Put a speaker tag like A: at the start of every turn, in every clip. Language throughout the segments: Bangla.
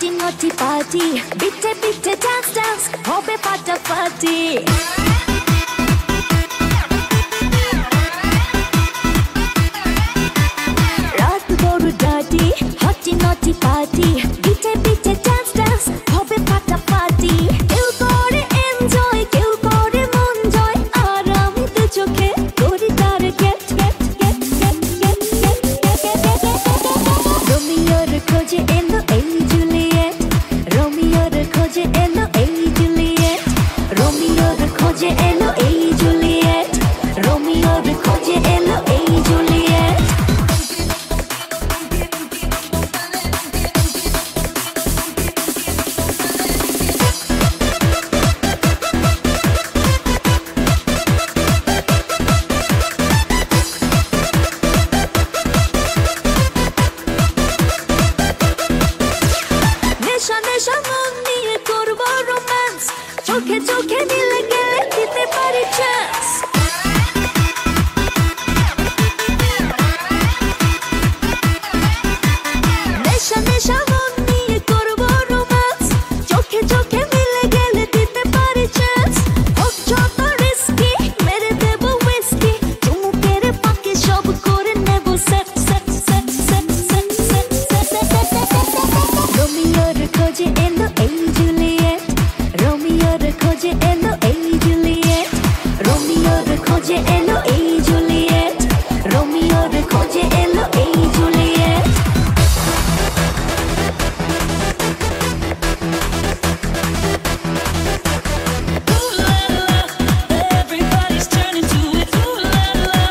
A: Naughty naughty party, bitte bitte dance dance, hobe ফাটাফাটি। রাত বড় dirty, naughty naughty party, bitte bitte dance dance, hobe ফাটাফাটি। কেউ করে enjoy, কেউ করে মন জয়, আর আমি তো চোখে করি তার get get get get get get get get। রোমিওর খোঁজে এলো এই জুলিয়েট, রোমিওর খোঁজে এলো এই জুলিয়েট, রোমিওর খোঁজে এলো এই জুলিয়েট, রোমিওর খোঁজে এলো এই জুলিয়েট। নেশা নেশা মন নিয়ে করবো রোম্যান্স, চোখে চোখে মিলে গেলে দিতে পারি চান্স। নেশা নেশা মন নিয়ে করবো রোম্যান্স, চোখে চোখে মিলে গেলে দিতে পারি চান্স। হোক যত রিস্কি, মেরে দেবো হুইস্কি, চুমুকের ফাঁকে সব করে নেব set set set set set set set. রোমিওর খোঁজে এলো এই জুলিয়েট, রোমিওর খোঁজে এলো এই জুলিয়েট, রোমিওর খোঁজে এলো এই জুলিয়েট, রোমিওর খোঁজে এলো এই Juliet.
B: Everybody's turning to it. Ooh la la.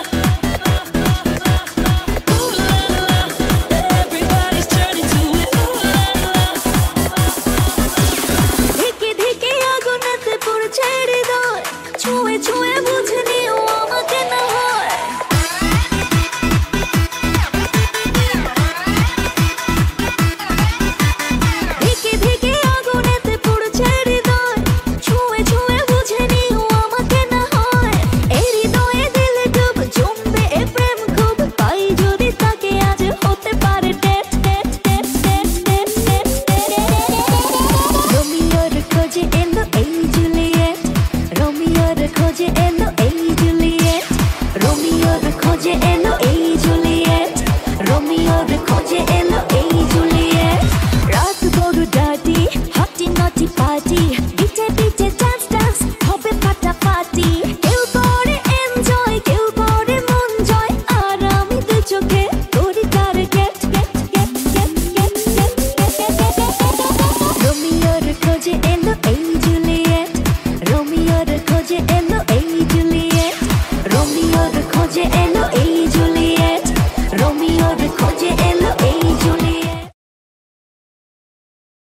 B: Ooh la la. Everybody's turning to it. Ooh la la.
A: ধিকে ধিকে আগুনেতে পুড়ছে হৃদয়, ছুঁয়ে ছুঁয়ে বুঝে নিও আমাকে না হয়। ধিকে ধিকে আগুনেতে পুড়ছে হৃদয়, ছুঁয়ে ছুঁয়ে বুঝে নিও আমাকে না হয়। এই হৃদয়ে দিলে ডুব, জমবে এ প্রেম খুব, পাই যদি তাকে আজ হতে পারে date date date date date date date. রোমিওর খোঁজে এলো এই জুলিয়েট, রোমিওর খোঁজে এলো এই জুলিয়েট, রোমিওর খোঁজে এলো এই জুলিয়েট, রোমিওর খোঁজে এলো